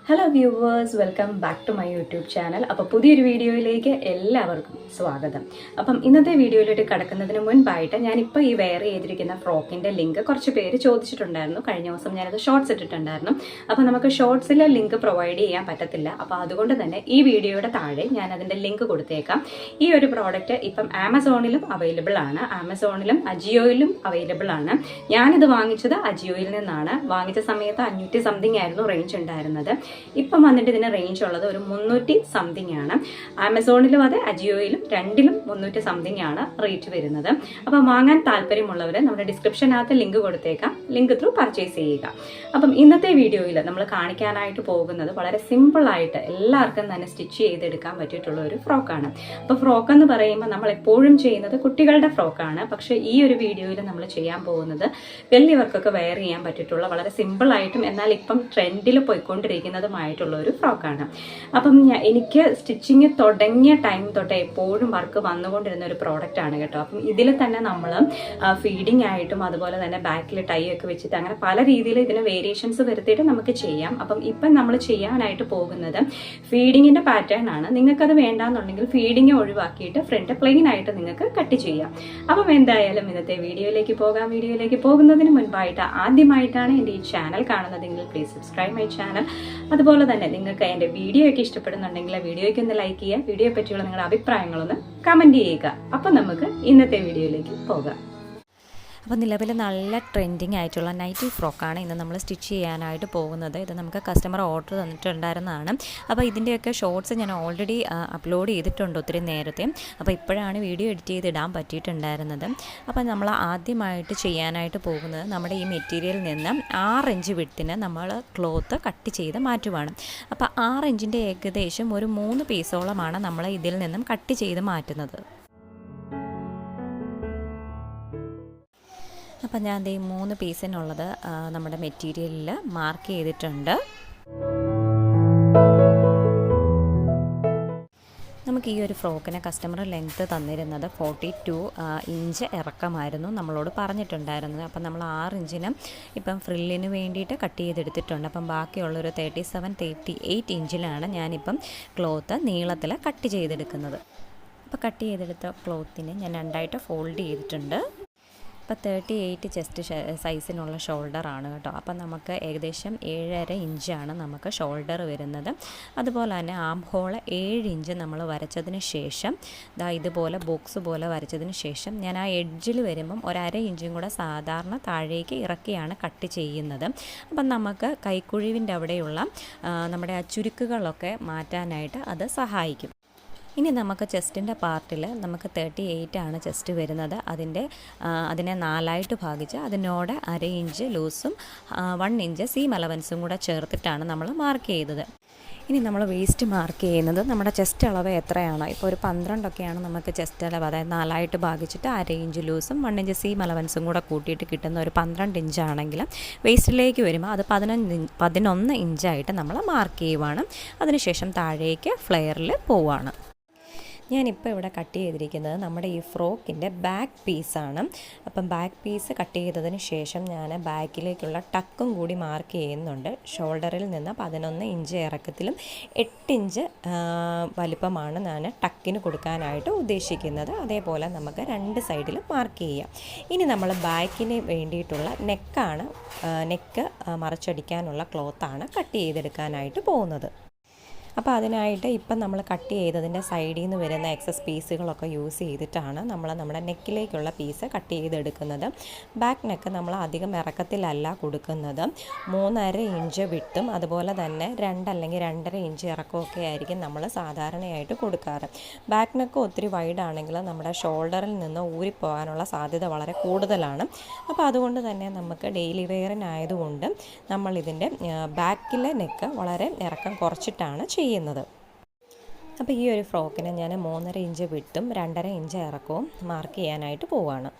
Hello viewers, welcome back to my YouTube channel. അപ്പോൾ പുതിയൊരു വീഡിയോയിലേക്ക് എല്ലാവർക്കും സ്വാഗതം. അപ്പം ഇന്നത്തെ വീഡിയോയിലേക്ക് കടക്കുന്നതിന് മുൻപായിട്ട് ഞാനിപ്പോൾ ഈ വെയർ ചെയ്തിരിക്കുന്ന ഫ്രോക്കിൻ്റെ ലിങ്ക് കുറച്ച് പേര് ചോദിച്ചിട്ടുണ്ടായിരുന്നു. കഴിഞ്ഞ ദിവസം ഞാനത് ഷോർട്സ് ഇട്ടിട്ടുണ്ടായിരുന്നു. അപ്പോൾ നമുക്ക് ഷോർട്സിലെ ലിങ്ക് പ്രൊവൈഡ് ചെയ്യാൻ പറ്റത്തില്ല. അപ്പോൾ അതുകൊണ്ട് തന്നെ ഈ വീഡിയോയുടെ താഴെ ഞാൻ അതിൻ്റെ ലിങ്ക് കൊടുത്തേക്കാം. ഈ ഒരു പ്രോഡക്റ്റ് ഇപ്പം ആമസോണിലും അവൈലബിൾ ആണ്, ആമസോണിലും അജിയോയിലും അവൈലബിൾ ആണ്. ഞാനിത് വാങ്ങിച്ചത് അജിയോയിൽ നിന്നാണ്. വാങ്ങിച്ച സമയത്ത് 500 സംതിങ് ആയിരുന്നു റേഞ്ച് ഉണ്ടായിരുന്നത്. ഇപ്പം വന്നിട്ട് ഇതിന് റേഞ്ച് ഉള്ളത് ഒരു 300 സംതിങ് ആണ്. ആമസോണിലും അതെ അജിയോയിലും രണ്ടിലും 300 സംതിങ് ആണ് റേറ്റ് വരുന്നത്. അപ്പം വാങ്ങാൻ താല്പര്യമുള്ളവർ നമ്മുടെ ഡിസ്ക്രിപ്ഷനകത്ത് ലിങ്ക് കൊടുത്തേക്കാം, ലിങ്ക് ത്രൂ പർച്ചേസ് ചെയ്യുക. അപ്പം ഇന്നത്തെ വീഡിയോയിൽ നമ്മൾ കാണിക്കാനായിട്ട് പോകുന്നത് വളരെ സിമ്പിളായിട്ട് എല്ലാവർക്കും തന്നെ സ്റ്റിച്ച് ചെയ്തെടുക്കാൻ പറ്റിയിട്ടുള്ള ഒരു ഫ്രോക്കാണ്. അപ്പോൾ ഫ്രോക്ക് എന്ന് പറയുമ്പോൾ നമ്മൾ എപ്പോഴും ചെയ്യുന്നത് കുട്ടികളുടെ ഫ്രോക്കാണ്. പക്ഷേ ഈ ഒരു വീഡിയോയിൽ നമ്മൾ ചെയ്യാൻ പോകുന്നത് വലിയവർക്കൊക്കെ വെയർ ചെയ്യാൻ പറ്റിയിട്ടുള്ള വളരെ സിമ്പിളായിട്ടും എന്നാൽ ഇപ്പം ട്രെൻഡിൽ പോയിക്കൊണ്ടിരിക്കുന്നതുമായിട്ടുള്ള ഒരു ഫ്രോക്കാണ്. അപ്പം എനിക്ക് സ്റ്റിച്ചിങ് തുടങ്ങിയ ടൈം തൊട്ട് എപ്പോഴും വർക്ക് വന്നുകൊണ്ടിരുന്ന ഒരു പ്രോഡക്റ്റ് ആണ് കേട്ടോ. അപ്പം ഇതിൽ തന്നെ നമ്മൾ ഫീഡിങ് ആയിട്ടും അതുപോലെ തന്നെ ബാക്കിൽ ടൈ ഒക്കെ വെച്ചിട്ട് അങ്ങനെ പല രീതിയിൽ ഇതിന് വേരിയേഷൻസ് വരുത്തിയിട്ട് നമുക്ക് ചെയ്യാം. അപ്പം ഇപ്പം നമ്മൾ ചെയ്യാനായിട്ട് പോകുന്നത് ഫീഡിങ്ങിൻ്റെ പാറ്റേൺ ആണ്. നിങ്ങൾക്കത് വേണ്ടാന്നുണ്ടെങ്കിൽ ഫീഡിങ് ഒഴിവാക്കിയിട്ട് ഫ്രണ്ട് പ്ലെയിൻ ആയിട്ട് നിങ്ങൾക്ക് കട്ട് ചെയ്യാം. അപ്പം എന്തായാലും ഇന്നത്തെ വീഡിയോയിലേക്ക് പോകാം. വീഡിയോയിലേക്ക് പോകുന്നതിന് മുൻപായിട്ട് ആദ്യമായിട്ടാണ് എൻ്റെ ഈ ചാനൽ കാണുന്നതെങ്കിൽ പ്ലീസ് സബ്സ്ക്രൈബ് മൈ ചാനൽ. അതുപോലെ തന്നെ നിങ്ങൾക്ക് എൻ്റെ വീഡിയോ ഒക്കെ ഇഷ്ടപ്പെടുന്നുണ്ടെങ്കിൽ വീഡിയോയ്ക്ക് ഒന്ന് ലൈക്ക് ചെയ്യുക, വീഡിയോയെ പറ്റിയുള്ള നിങ്ങളുടെ അഭിപ്രായങ്ങളൊന്ന് കമൻറ്റ് ചെയ്യുക. അപ്പം നമുക്ക് ഇന്നത്തെ വീഡിയോയിലേക്ക് പോകാം. അപ്പോൾ നിലവിൽ നല്ല ട്രെൻഡിങ് ആയിട്ടുള്ള നൈറ്റി ഫ്രോക്കാണ് ഇന്ന് നമ്മൾ സ്റ്റിച്ച് ചെയ്യാനായിട്ട് പോകുന്നത്. ഇത് നമുക്ക് കസ്റ്റമർ ഓർഡർ തന്നിട്ടുണ്ടായിരുന്നതാണ്. അപ്പോൾ ഇതിൻ്റെയൊക്കെ ഷോർട്സ് ഞാൻ ഓൾറെഡി അപ്ലോഡ് ചെയ്തിട്ടുണ്ട് ഒത്തിരി നേരത്തെ. അപ്പോൾ ഇപ്പോഴാണ് വീഡിയോ എഡിറ്റ് ചെയ്തിടാൻ പറ്റിയിട്ടുണ്ടായിരുന്നത്. അപ്പോൾ നമ്മൾ ആദ്യമായിട്ട് ചെയ്യാനായിട്ട് പോകുന്നത് നമ്മുടെ ഈ മെറ്റീരിയലിൽ നിന്ന് 6 ഇഞ്ച് വിട്ടിന് നമ്മൾ ക്ലോത്ത് കട്ട് ചെയ്ത് മാറ്റുവാണ്. അപ്പോൾ 6 ഇഞ്ചിൻ്റെ ഏകദേശം ഒരു 3 പീസോളമാണ് നമ്മൾ ഇതിൽ നിന്നും കട്ട് ചെയ്ത് മാറ്റുന്നത്. അപ്പം ഞാൻ ഈ 3 പീസിനുള്ളത് നമ്മുടെ മെറ്റീരിയലിൽ മാർക്ക് ചെയ്തിട്ടുണ്ട്. നമുക്ക് ഈ ഒരു ഫ്രോക്കിന് കസ്റ്റമർ ലെങ്ത്ത് തന്നിരുന്നത് 42 ഇഞ്ച് ഇറക്കമായിരുന്നു നമ്മളോട് പറഞ്ഞിട്ടുണ്ടായിരുന്നത്. അപ്പം നമ്മൾ 6 ഇഞ്ചിന് ഇപ്പം ഫ്രില്ലിന് വേണ്ടിയിട്ട് കട്ട് ചെയ്തെടുത്തിട്ടുണ്ട്. അപ്പം ബാക്കിയുള്ളൊരു 37-38 ഇഞ്ചിലാണ് ഞാനിപ്പം ക്ലോത്ത് നീളത്തിൽ കട്ട് ചെയ്തെടുക്കുന്നത്. അപ്പോൾ കട്ട് ചെയ്തെടുത്ത ക്ലോത്തിനെ ഞാൻ 2ആയിട്ട് ഫോൾഡ് ചെയ്തിട്ടുണ്ട്. അപ്പോൾ 38 ചെസ്റ്റ് സൈസിനുള്ള ഷോൾഡറാണ് കേട്ടോ. അപ്പം നമുക്ക് ഏകദേശം 7.5 ഇഞ്ചാണ് നമുക്ക് ഷോൾഡർ വരുന്നത്. അതുപോലെ തന്നെ ആം ഹോൾ 7 ഇഞ്ച് നമ്മൾ വരച്ചതിന് ശേഷം ഇതുപോലെ ബോക്സ് പോലെ വരച്ചതിന് ശേഷം ഞാൻ ആ എഡ്ജിൽ വരുമ്പം 1/2 ഇഞ്ചും കൂടെ സാധാരണ താഴേക്ക് ഇറക്കിയാണ് കട്ട് ചെയ്യുന്നത്. അപ്പം നമുക്ക് കൈക്കുഴിവിൻ്റെ അവിടെയുള്ള നമ്മുടെ ആ ചുരുക്കുകളൊക്കെ മാറ്റാനായിട്ട് അത് സഹായിക്കും. ഇനി നമുക്ക് ചെസ്റ്റിൻ്റെ പാർട്ടിൽ നമുക്ക് 38 ആണ് ചെസ്റ്റ് വരുന്നത്. അതിനെ 4ആയിട്ട് ഭാഗിച്ച് അതിനോട് 1/2 ഇഞ്ച് ലൂസും 1 ഇഞ്ച് സീം അലവൻസും കൂടെ ചേർത്തിട്ടാണ് നമ്മൾ മാർക്ക് ചെയ്തത്. ഇനി നമ്മൾ വേസ്റ്റ് മാർക്ക് ചെയ്യുന്നത് നമ്മുടെ ചെസ്റ്റ് അളവ് എത്രയാണോ, ഇപ്പോൾ ഒരു 12 നമുക്ക് ചെസ്റ്റ് അളവ്, അതായത് 4ആയിട്ട് ഭാഗിച്ചിട്ട് 1/2 ഇഞ്ച് ലൂസും 1 ഇഞ്ച് സീം അലവൻസും കൂടെ കൂട്ടിയിട്ട് കിട്ടുന്ന ഒരു 12 ഇഞ്ചാണെങ്കിൽ വേസ്റ്റിലേക്ക് വരുമ്പോൾ അത് 11 ഇഞ്ചായിട്ട് നമ്മൾ മാർക്ക് ചെയ്യുവാണ്. അതിനുശേഷം താഴേക്ക് ഫ്ലെയറിൽ പോവുകയാണ്. ഞാനിപ്പോൾ ഇവിടെ കട്ട് ചെയ്തിരിക്കുന്നത് നമ്മുടെ ഈ ഫ്രോക്കിൻ്റെ ബാക്ക് പീസാണ്. അപ്പം ബാക്ക് പീസ് കട്ട് ചെയ്തതിന് ശേഷം ഞാൻ ബാക്കിലേക്കുള്ള ടക്കും കൂടി മാർക്ക് ചെയ്യുന്നുണ്ട്. ഷോൾഡറിൽ നിന്ന് 11 ഇഞ്ച് ഇറക്കത്തിലും 8 ഇഞ്ച് വലിപ്പമാണ് ഞാൻ ടക്കിന് കൊടുക്കാനായിട്ട് ഉദ്ദേശിക്കുന്നത്. അതേപോലെ നമുക്ക് 2 സൈഡിലും മാർക്ക് ചെയ്യാം. ഇനി നമ്മൾ ബാക്കിന് വേണ്ടിയിട്ടുള്ള നെക്ക് മറച്ചടിക്കാനുള്ള ക്ലോത്താണ് കട്ട് ചെയ്തെടുക്കാനായിട്ട് പോകുന്നത്. അപ്പോൾ അതിനായിട്ട് ഇപ്പം നമ്മൾ കട്ട് ചെയ്തതിൻ്റെ സൈഡിൽ നിന്ന് വരുന്ന എക്സസ് പീസുകളൊക്കെ യൂസ് ചെയ്തിട്ടാണ് നമ്മൾ നമ്മുടെ നെക്കിലേക്കുള്ള പീസ് കട്ട് ചെയ്തെടുക്കുന്നത്. ബാക്ക് നെക്ക് നമ്മൾ അധികം ഇറക്കത്തിലല്ല കൊടുക്കുന്നത്. 3.5 ഇഞ്ച് വിട്ടും അതുപോലെ തന്നെ 2 അല്ലെങ്കിൽ 2.5 ഇഞ്ച് ഇറക്കമൊക്കെ ആയിരിക്കും നമ്മൾ സാധാരണയായിട്ട് കൊടുക്കാറ്. ബാക്ക് നെക്ക് ഒത്തിരി വൈഡാണെങ്കിൽ നമ്മുടെ ഷോൾഡറിൽ നിന്ന് ഊരിപ്പോകാനുള്ള സാധ്യത വളരെ കൂടുതലാണ്. അപ്പോൾ അതുകൊണ്ട് തന്നെ നമുക്ക് ഡെയിലി വെയറിനായതുകൊണ്ട് നമ്മളിതിൻ്റെ ബാക്കിലെ നെക്ക് വളരെ ഇറക്കം കുറച്ചിട്ടാണ് ചെയ്യുന്നത്. അപ്പോൾ ഈ ഒരു ഫ്രോക്കിന് ഞാൻ 3.5 ഇഞ്ച് വിട്ടും 2.5 ഇഞ്ച് ഇറക്കവും മാർക്ക് ചെയ്യാനായിട്ട് പോവുകയാണ്.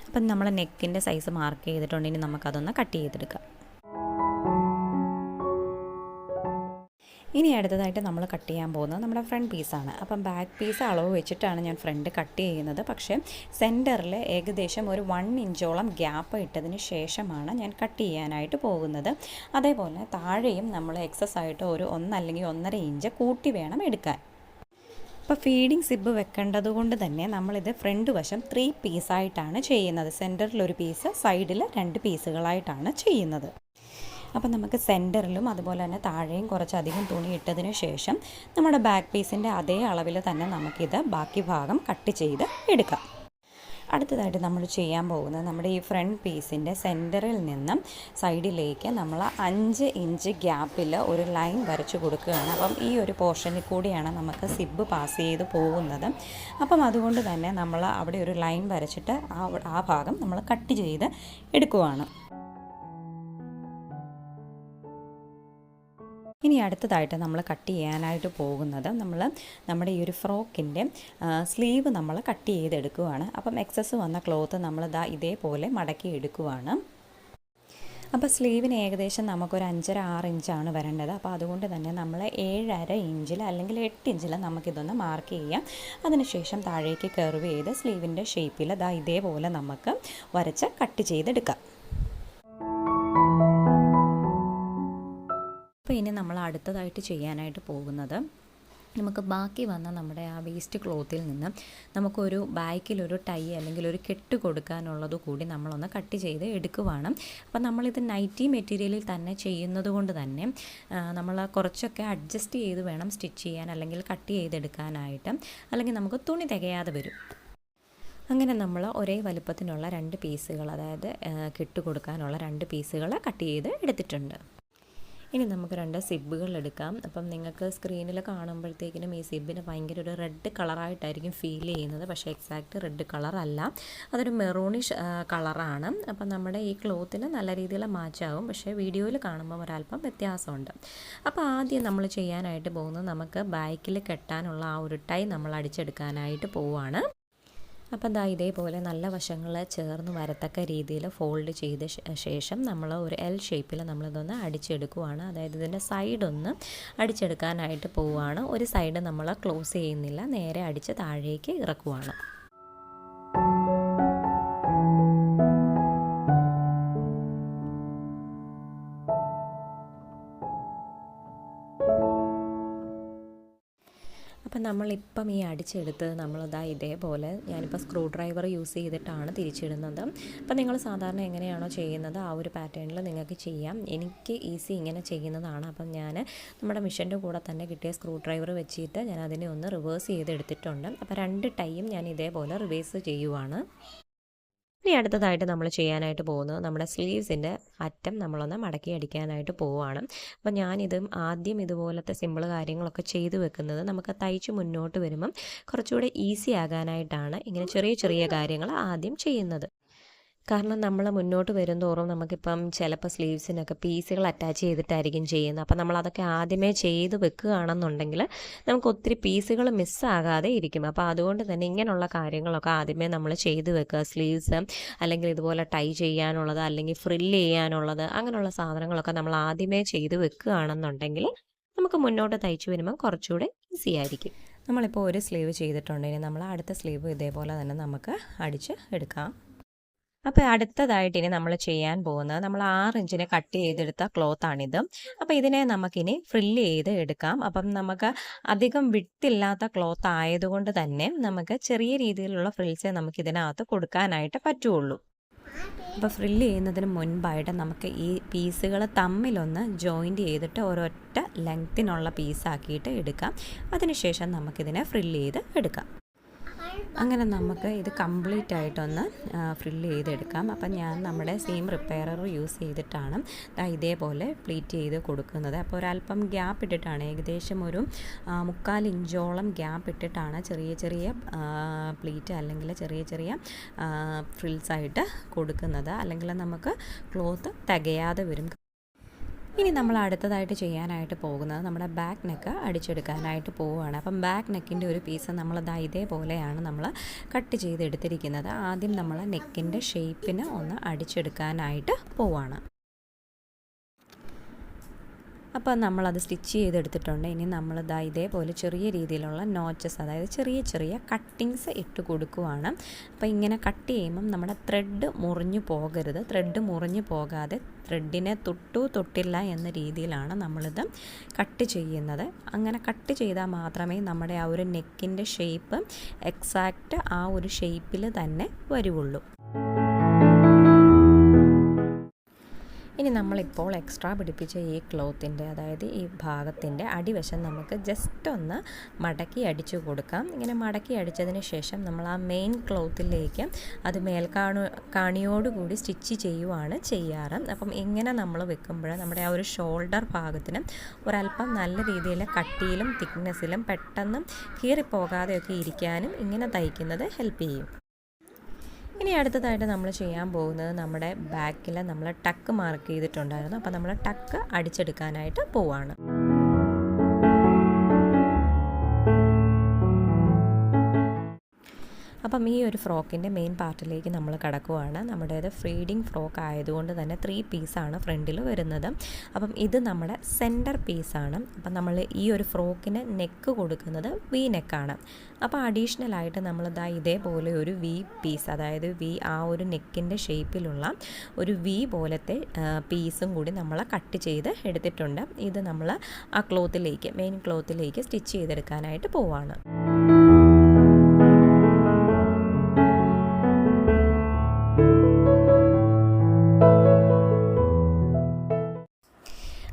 അപ്പം നമ്മൾ നെക്കിൻ്റെ സൈസ് മാർക്ക് ചെയ്തിട്ടുണ്ടെങ്കിൽ നമുക്കതൊന്ന് കട്ട് ചെയ്തെടുക്കാം. ഇനി അടുത്തതായിട്ട് നമ്മൾ കട്ട് ചെയ്യാൻ പോകുന്നത് നമ്മുടെ ഫ്രണ്ട് പീസാണ്. അപ്പം ബാക്ക് പീസ് അളവ് വെച്ചിട്ടാണ് ഞാൻ ഫ്രണ്ട് കട്ട് ചെയ്യുന്നത്. പക്ഷേ സെൻറ്ററിൽ ഏകദേശം ഒരു 1 ഇഞ്ചോളം ഗ്യാപ്പ് ഇട്ടതിന് ശേഷമാണ് ഞാൻ കട്ട് ചെയ്യാനായിട്ട് പോകുന്നത്. അതേപോലെ താഴെയും നമ്മൾ എക്സസ് ആയിട്ട് ഒരു 1 അല്ലെങ്കിൽ 1.5 ഇഞ്ച് കൂട്ടി വേണം എടുക്കാൻ. അപ്പോൾ ഫീഡിങ് സിബ് വെക്കേണ്ടത് കൊണ്ട് തന്നെ നമ്മളിത് ഫ്രണ്ട് വശം 3 പീസായിട്ടാണ് ചെയ്യുന്നത്. സെൻറ്ററിൽ ഒരു പീസ്, സൈഡിൽ 2 പീസുകളായിട്ടാണ് ചെയ്യുന്നത്. അപ്പോൾ നമുക്ക് സെൻറ്ററിലും അതുപോലെ തന്നെ താഴെയും കുറച്ചധികം തുണി ഇട്ടതിന് ശേഷം നമ്മുടെ ബാക്ക് പീസിൻ്റെ അതേ അളവിൽ തന്നെ നമുക്കിത് ബാക്കി ഭാഗം കട്ട് ചെയ്ത് എടുക്കാം. അടുത്തതായിട്ട് നമ്മൾ ചെയ്യാൻ പോകുന്നത് നമ്മുടെ ഈ ഫ്രണ്ട് പീസിൻ്റെ സെൻറ്ററിൽ നിന്നും സൈഡിലേക്ക് നമ്മൾ 5 ഇഞ്ച് ഗ്യാപ്പിൽ ഒരു ലൈൻ വരച്ച് കൊടുക്കുകയാണ്. അപ്പം ഈ ഒരു പോർഷനിൽ കൂടിയാണ് നമുക്ക് സിബ് പാസ് ചെയ്ത് പോകുന്നത്. അപ്പം അതുകൊണ്ട് തന്നെ നമ്മൾ അവിടെ ഒരു ലൈൻ വരച്ചിട്ട് ആ ഭാഗം നമ്മൾ കട്ട് ചെയ്ത് എടുക്കുവാണ്. ഇനി അടുത്തതായിട്ട് നമ്മൾ കട്ട് ചെയ്യാനായിട്ട് പോകുന്നത് നമ്മുടെ ഈ ഒരു ഫ്രോക്കിൻ്റെ സ്ലീവ് നമ്മൾ കട്ട് ചെയ്തെടുക്കുവാണ്. അപ്പം എക്സസ് വന്ന ക്ലോത്ത് നമ്മൾ ഇതേപോലെ മടക്കി എടുക്കുവാണ്. അപ്പോൾ സ്ലീവിന് ഏകദേശം നമുക്കൊരു 5.5-6 ഇഞ്ചാണ് വരേണ്ടത്. അപ്പോൾ അതുകൊണ്ട് തന്നെ നമ്മൾ 7.5 ഇഞ്ചിൽ അല്ലെങ്കിൽ 8 ഇഞ്ചിൽ നമുക്കിതൊന്ന് മാർക്ക് ചെയ്യാം. അതിനുശേഷം താഴേക്ക് കർവ് ചെയ്ത് സ്ലീവിൻ്റെ ഷേപ്പിൽ ഇതേപോലെ നമുക്ക് വരച്ച് കട്ട് ചെയ്തെടുക്കാം. അപ്പോൾ ഇനി നമ്മൾ അടുത്തതായിട്ട് ചെയ്യാനായിട്ട് പോകുന്നത്, നമുക്ക് ബാക്കി വന്ന നമ്മുടെ ആ വേസ്റ്റ് ക്ലോത്തിൽ നിന്ന് നമുക്കൊരു ബാക്കിലൊരു ടൈ അല്ലെങ്കിൽ ഒരു കെട്ട് കൊടുക്കാനുള്ളത് കൂടി നമ്മളൊന്ന് കട്ട് ചെയ്ത് എടുക്കുവാണ്. അപ്പോൾ നമ്മളിത് നൈറ്റി മെറ്റീരിയലിൽ തന്നെ ചെയ്യുന്നത് കൊണ്ട് തന്നെ നമ്മൾ കുറച്ചൊക്കെ അഡ്ജസ്റ്റ് ചെയ്ത് വേണം സ്റ്റിച്ച് ചെയ്യാൻ അല്ലെങ്കിൽ കട്ട് ചെയ്തെടുക്കാനായിട്ട്, അല്ലെങ്കിൽ നമുക്ക് തുണി തികയാതെ വരും. അങ്ങനെ നമ്മൾ ഒരേ വലുപ്പത്തിനുള്ള 2 പീസുകൾ, അതായത് കെട്ട് കൊടുക്കാനുള്ള 2 പീസുകൾ കട്ട് ചെയ്ത് എടുത്തിട്ടുണ്ട്. ഇനി നമുക്ക് 2 സിബുകൾ എടുക്കാം. അപ്പം നിങ്ങൾക്ക് സ്ക്രീനിൽ കാണുമ്പോഴത്തേക്കിനും ഈ സിബിന് ഭയങ്കര ഒരു റെഡ് കളറായിട്ടായിരിക്കും ഫീൽ ചെയ്യുന്നത്. പക്ഷേ എക്സാക്റ്റ് റെഡ് കളറല്ല, അതൊരു മെറൂണിഷ് കളറാണ്. അപ്പം നമ്മുടെ ഈ ക്ലോത്തിന് നല്ല രീതിയിൽ മാച്ചാകും, പക്ഷേ വീഡിയോയിൽ കാണുമ്പോൾ ഒരല്പം വ്യത്യാസമുണ്ട്. അപ്പോൾ ആദ്യം നമ്മൾ ചെയ്യാനായിട്ട് പോകുന്നത്, നമുക്ക് ബാക്കിൽ കെട്ടാനുള്ള ആ ഒരു ടൈ നമ്മൾ അടിച്ചെടുക്കാനായിട്ട് പോവുകയാണ്. അപ്പം ഇതേപോലെ നല്ല വശങ്ങൾ ചേർന്ന് വരത്തക്ക രീതിയിൽ ഫോൾഡ് ചെയ്ത ശേഷം നമ്മൾ ഒരു L ഷേപ്പിൽ നമ്മളിതൊന്ന് അടിച്ചെടുക്കുവാണ്. അതായത് ഇതിൻ്റെ സൈഡൊന്ന് അടിച്ചെടുക്കാനായിട്ട് പോവുകയാണ്. ഒരു സൈഡ് നമ്മൾ ക്ലോസ് ചെയ്യുന്നില്ല, നേരെ അടിച്ച് താഴേക്ക് ഇറക്കുവാണ്. അപ്പം നമ്മളിപ്പം ഈ അടിച്ചെടുത്ത് ഇതേപോലെ ഞാനിപ്പോൾ സ്ക്രൂ ഡ്രൈവർ യൂസ് ചെയ്തിട്ടാണ് തിരിച്ചിടുന്നത്. അപ്പം നിങ്ങൾ സാധാരണ എങ്ങനെയാണോ ചെയ്യുന്നത് ആ ഒരു പാറ്റേണിൽ നിങ്ങൾക്ക് ചെയ്യാം. എനിക്ക് ഈസി ഇങ്ങനെ ചെയ്യുന്നതാണ്. അപ്പം ഞാൻ നമ്മുടെ മിഷൻ്റെ കൂടെ തന്നെ കിട്ടിയ സ്ക്രൂ ഡ്രൈവർ വെച്ചിട്ട് ഞാൻ അതിനെ ഒന്ന് റിവേഴ്സ് ചെയ്തെടുത്തിട്ടുണ്ട്. അപ്പോൾ 2 ടൈയും ഞാൻ ഇതേപോലെ റിവേഴ്സ് ചെയ്യുവാണ്. ഇനി അടുത്തതായിട്ട് നമ്മൾ ചെയ്യാനായിട്ട് പോകുന്നത്, നമ്മുടെ സ്ലീവ്സിൻ്റെ അറ്റം നമ്മളൊന്ന് മടക്കി അടിക്കാനായിട്ട് പോവുകയാണ്. അപ്പോൾ ഞാനിതും ആദ്യം ഇതുപോലത്തെ സിമ്പിൾ കാര്യങ്ങളൊക്കെ ചെയ്തു വെക്കുന്നത് നമുക്ക് തയ്ച്ച് മുന്നോട്ട് വരുമ്പം കുറച്ചുകൂടെ ഈസി ആകാനായിട്ടാണ് ഇങ്ങനെ ചെറിയ ചെറിയ കാര്യങ്ങൾ ആദ്യം ചെയ്യുന്നത്. കാരണം നമ്മൾ മുന്നോട്ട് വരുംതോറും നമുക്കിപ്പം ചിലപ്പോൾ സ്ലീവ്സിനൊക്കെ പീസുകൾ അറ്റാച്ച് ചെയ്തിട്ടായിരിക്കും ചെയ്യുന്നത്. അപ്പം നമ്മളതൊക്കെ ആദ്യമേ ചെയ്ത് വെക്കുകയാണെന്നുണ്ടെങ്കിൽ നമുക്ക് ഒത്തിരി പീസുകൾ മിസ്സാകാതെ ഇരിക്കും. അപ്പോൾ അതുകൊണ്ട് തന്നെ ഇങ്ങനെയുള്ള കാര്യങ്ങളൊക്കെ ആദ്യമേ നമ്മൾ ചെയ്ത് വെക്കുക. സ്ലീവ്സ് അല്ലെങ്കിൽ ഇതുപോലെ ടൈ ചെയ്യാനുള്ളത് അല്ലെങ്കിൽ ഫ്രില്ല് ചെയ്യാനുള്ളത്, അങ്ങനെയുള്ള സാധനങ്ങളൊക്കെ നമ്മൾ ആദ്യമേ ചെയ്ത് വെക്കുകയാണെന്നുണ്ടെങ്കിൽ നമുക്ക് മുന്നോട്ട് തയ്ച്ചു വരുമ്പം കുറച്ചുകൂടെ ഈസി ആയിരിക്കും. നമ്മളിപ്പോൾ ഒരു സ്ലീവ് ചെയ്തിട്ടുണ്ടെങ്കിൽ നമ്മൾ അടുത്ത സ്ലീവ് ഇതേപോലെ തന്നെ നമുക്ക് അടിച്ച് എടുക്കാം. അപ്പോൾ അടുത്തതായിട്ട് ഇനി നമ്മൾ ചെയ്യാൻ പോകുന്നത്, നമ്മൾ 6 ഇഞ്ചിന് കട്ട് ചെയ്തെടുത്ത ക്ലോത്താണിത്. അപ്പോൾ ഇതിനെ നമുക്കിനി ഫ്രില്ല് ചെയ്ത് എടുക്കാം. അപ്പം നമുക്ക് അധികം വിട്ടില്ലാത്ത ക്ലോത്ത് ആയതുകൊണ്ട് തന്നെ നമുക്ക് ചെറിയ രീതിയിലുള്ള ഫ്രിൽസേ നമുക്കിതിനകത്ത് കൊടുക്കാനായിട്ട് പറ്റുള്ളൂ. അപ്പോൾ ഫ്രില്ല് ചെയ്യുന്നതിന് മുൻപായിട്ട് നമുക്ക് ഈ പീസുകൾ തമ്മിലൊന്ന് ജോയിൻറ്റ് ചെയ്തിട്ട് ഒരൊറ്റ ലെങ്ത്തിനുള്ള പീസാക്കിയിട്ട് എടുക്കാം. അതിനുശേഷം നമുക്കിതിനെ ഫ്രില്ല് ചെയ്ത് എടുക്കാം. അങ്ങനെ നമുക്ക് ഇത് കംപ്ലീറ്റ് ആയിട്ടൊന്ന് ഫ്രില്ല് ചെയ്തെടുക്കാം. അപ്പം ഞാൻ നമ്മുടെ സീം റിപ്പയറർ യൂസ് ചെയ്തിട്ടാണ് ഇതേപോലെ പ്ലീറ്റ് ചെയ്ത് കൊടുക്കുന്നത്. അപ്പോൾ ഒരല്പം ഗ്യാപ്പ് ഇട്ടിട്ടാണ്, ഏകദേശം ഒരു 3/4 ഇഞ്ചോളം ഗ്യാപ്പ് ഇട്ടിട്ടാണ് ചെറിയ ചെറിയ പ്ലീറ്റ് അല്ലെങ്കിൽ ചെറിയ ചെറിയ ഫ്രിൽസായിട്ട് കൊടുക്കുന്നത്. അല്ലെങ്കിൽ നമുക്ക് ക്ലോത്ത് തികയാതെ വരും. ഇനി നമ്മൾ അടുത്തതായിട്ട് ചെയ്യാനായിട്ട് പോകുന്നത്, നമ്മുടെ ബാക്ക് നെക്ക് അടിച്ചെടുക്കാനായിട്ട് പോവുകയാണ്. അപ്പം ബാക്ക് നെക്കിൻ്റെ ഒരു പീസ് നമ്മൾ ഇതേപോലെയാണ് നമ്മൾ കട്ട് ചെയ്തെടുത്തിരിക്കുന്നത്. ആദ്യം നമ്മൾ നെക്കിൻ്റെ ഷേപ്പിന് ഒന്ന് അടിച്ചെടുക്കാനായിട്ട് പോവുകയാണ്. അപ്പോൾ നമ്മളത് സ്റ്റിച്ച് ചെയ്തെടുത്തിട്ടുണ്ട്. ഇനി നമ്മൾ ഇതേപോലെ ചെറിയ രീതിയിലുള്ള നോച്ചസ്, അതായത് ചെറിയ ചെറിയ കട്ടിങ്സ് ഇട്ട് കൊടുക്കുവാണ്. അപ്പോൾ ഇങ്ങനെ കട്ട് ചെയ്യുമ്പം നമ്മുടെ ത്രെഡ് മുറിഞ്ഞു പോകരുത്. ത്രെഡ് മുറിഞ്ഞു പോകാതെ ത്രെഡിനെ തൊട്ടില്ല എന്ന രീതിയിലാണ് നമ്മളിത് കട്ട് ചെയ്യുന്നത്. അങ്ങനെ കട്ട് ചെയ്താൽ മാത്രമേ നമ്മുടെ ആ ഒരു നെക്കിൻ്റെ ഷേപ്പ് എക്സാക്റ്റ് ആ ഒരു ഷേപ്പിൽ തന്നെ വരുള്ളൂ. ഇനി നമ്മളിപ്പോൾ എക്സ്ട്രാ പിടിപ്പിച്ച ഈ ക്ലോത്തിൻ്റെ, അതായത് ഈ ഭാഗത്തിൻ്റെ അടിവശം നമുക്ക് ജസ്റ്റ് ഒന്ന് മടക്കി അടിച്ചു കൊടുക്കാം. ഇങ്ങനെ മടക്കി അടിച്ചതിന് ശേഷം നമ്മൾ ആ മെയിൻ ക്ലോത്തിലേക്ക് അത് കാണിയോടുകൂടി സ്റ്റിച്ച് ചെയ്യുവാണ് ചെയ്യാറ്. അപ്പം ഇങ്ങനെ നമ്മൾ വെക്കുമ്പോൾ നമ്മുടെ ആ ഒരു ഷോൾഡർ ഭാഗത്തിന് ഒരല്പം നല്ല രീതിയിൽ കട്ടിയിലും തിക്നെസ്സിലും പെട്ടെന്ന് കീറിപ്പോകാതെയൊക്കെ ഇരിക്കാനും ഇങ്ങനെ തയ്ക്കുന്നത് ഹെൽപ്പ് ചെയ്യും. ഇനി അടുത്തതായിട്ട് നമ്മൾ ചെയ്യാൻ പോകുന്നത് നമ്മുടെ ബാക്കിൽ നമ്മൾ ടക്ക് മാർക്ക് ചെയ്തിട്ടുണ്ടായിരുന്നു. അപ്പോൾ നമ്മൾ ടക്ക് അടിച്ചെടുക്കാനായിട്ട് പോവാണ്. അപ്പം ഈ ഒരു ഫ്രോക്കിൻ്റെ മെയിൻ പാർട്ടിലേക്ക് നമ്മൾ കടക്കുവാണ്. നമ്മുടേത് ഫീഡിങ് ഫ്രോക്ക് ആയതുകൊണ്ട് തന്നെ 3 പീസാണ് ഫ്രണ്ടിൽ വരുന്നത്. അപ്പം ഇത് നമ്മുടെ സെൻറ്റർ പീസാണ്. അപ്പം നമ്മൾ ഈ ഒരു ഫ്രോക്കിന് നെക്ക് കൊടുക്കുന്നത് വി നെക്കാണ്. അപ്പോൾ അഡീഷണലായിട്ട് നമ്മൾ ഇതേപോലെ ഒരു വി പീസ്, അതായത് വി ആ ഒരു നെക്കിൻ്റെ ഷേപ്പിലുള്ള ഒരു വി പോലത്തെ പീസും കൂടി നമ്മൾ കട്ട് ചെയ്ത് എടുത്തിട്ടുണ്ട്. ഇത് നമ്മൾ ആ ക്ലോത്തിലേക്ക്, മെയിൻ ക്ലോത്തിലേക്ക് സ്റ്റിച്ച് ചെയ്തെടുക്കാനായിട്ട് പോവാണ്.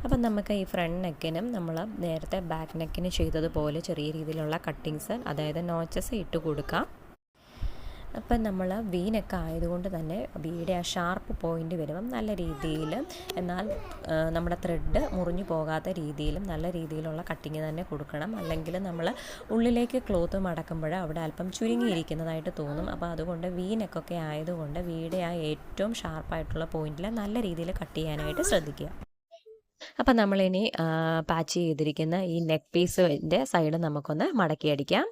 അപ്പം നമുക്ക് ഈ ഫ്രണ്ട് നെക്കിനും നമ്മൾ നേരത്തെ ബാക്ക് നെക്കിന് ചെയ്തതുപോലെ ചെറിയ രീതിയിലുള്ള കട്ടിങ്സ്, അതായത് നോച്ചസ് ഇട്ട് കൊടുക്കാം. അപ്പം നമ്മൾ വി നെക്ക് ആയതുകൊണ്ട് തന്നെ വിയുടെ ആ ഷാർപ്പ് പോയിൻ്റ് വരുമ്പം നല്ല രീതിയിൽ, എന്നാൽ നമ്മുടെ ത്രെഡ് മുറിഞ്ഞു പോകാത്ത രീതിയിലും നല്ല രീതിയിലുള്ള കട്ടിങ് തന്നെ കൊടുക്കണം. അല്ലെങ്കിൽ നമ്മൾ ഉള്ളിലേക്ക് ക്ലോത്ത് മടക്കുമ്പോൾ അവിടെ അല്പം ചുരുങ്ങിയിരിക്കുന്നതായിട്ട് തോന്നും. അപ്പോൾ അതുകൊണ്ട് വി നെക്കൊക്കെ ആയതുകൊണ്ട് വിയുടെ ആ ഏറ്റവും ഷാർപ്പായിട്ടുള്ള പോയിന്റിൽ നല്ല രീതിയിൽ കട്ട് ചെയ്യാനായിട്ട് ശ്രദ്ധിക്കുക. അപ്പം നമ്മളിനി പാച്ച് ചെയ്തിരിക്കുന്ന ഈ നെക്ക് പീസിൻ്റെ സൈഡ് നമുക്കൊന്ന് മടക്കിയടിക്കാം.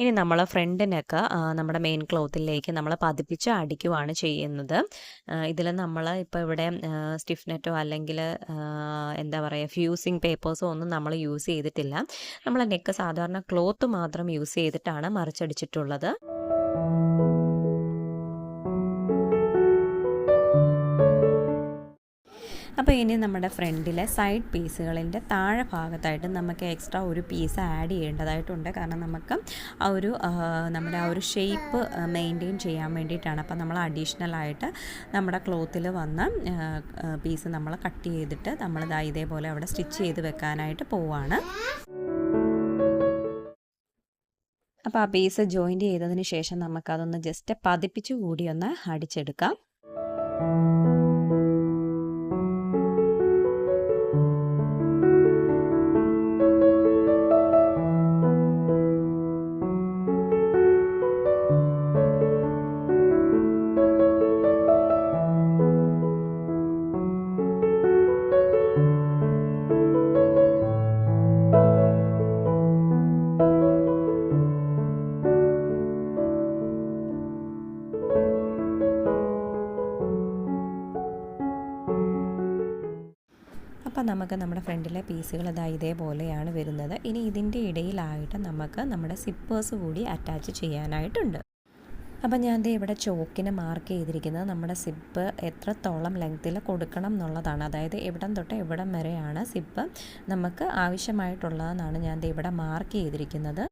ഇനി നമ്മൾ ഫ്രണ്ട് നെക്ക് നമ്മുടെ മെയിൻ ക്ലോത്തിലേക്ക് നമ്മൾ പതിപ്പിച്ച് അടിക്കുവാണ് ചെയ്യുന്നത്. ഇതിൽ നമ്മൾ ഇപ്പോൾ ഇവിടെ സ്റ്റിഫ് നെറ്റോ അല്ലെങ്കിൽ എന്താ പറയുക ഫ്യൂസിങ് പേപ്പേഴ്സോ ഒന്നും നമ്മൾ യൂസ് ചെയ്തിട്ടില്ല. നമ്മൾ നെക്ക് സാധാരണ ക്ലോത്ത് മാത്രം യൂസ് ചെയ്തിട്ടാണ് മറിച്ചടിച്ചിട്ടുള്ളത്. അപ്പോൾ ഇനി നമ്മുടെ ഫ്രണ്ടിലെ സൈഡ് പീസുകളിൻ്റെ താഴെ ഭാഗത്തായിട്ട് നമുക്ക് എക്സ്ട്രാ ഒരു പീസ് ആഡ് ചെയ്യേണ്ടതായിട്ടുണ്ട്. കാരണം നമുക്ക് ആ ഒരു നമ്മുടെ ആ ഒരു ഷേപ്പ് മെയിൻറ്റെയിൻ ചെയ്യാൻ വേണ്ടിയിട്ടാണ്. അപ്പോൾ നമ്മൾ അഡീഷണലായിട്ട് നമ്മുടെ ക്ലോത്തിൽ വന്ന പീസ് നമ്മൾ കട്ട് ചെയ്തിട്ട് നമ്മൾ ഇതേപോലെ അവിടെ സ്റ്റിച്ച് ചെയ്ത് വെക്കാനായിട്ട് പോവാണ്. അപ്പോൾ ആ പീസ് ജോയിൻറ്റ് ചെയ്തതിന് ശേഷം നമുക്കതൊന്ന് ജസ്റ്റ് പതിപ്പിച്ച് കൂടി ഒന്ന് അടിച്ചെടുക്കാം. അപ്പോൾ നമുക്ക് നമ്മുടെ ഫ്രണ്ടിലെ പീസുകൾ ഇതേപോലെയാണ് വരുന്നത്. ഇനി ഇതിൻ്റെ ഇടയിലായിട്ട് നമുക്ക് നമ്മുടെ സിപ്പേഴ്സ് കൂടി അറ്റാച്ച് ചെയ്യാനായിട്ടുണ്ട്. അപ്പോൾ ഞാൻ ഇവിടെ ചോക്കിന് മാർക്ക് ചെയ്തിരിക്കുന്നത് നമ്മുടെ സിപ്പ് എത്രത്തോളം ലെങ്ത്തിൽ കൊടുക്കണം എന്നുള്ളതാണ്. അതായത് എവിടം തൊട്ട് എവിടം വരെയാണ് സിപ്പ് നമുക്ക് ആവശ്യമായിട്ടുള്ളതെന്നാണ് ഞാൻ ഇവിടെ മാർക്ക് ചെയ്തിരിക്കുന്നത്.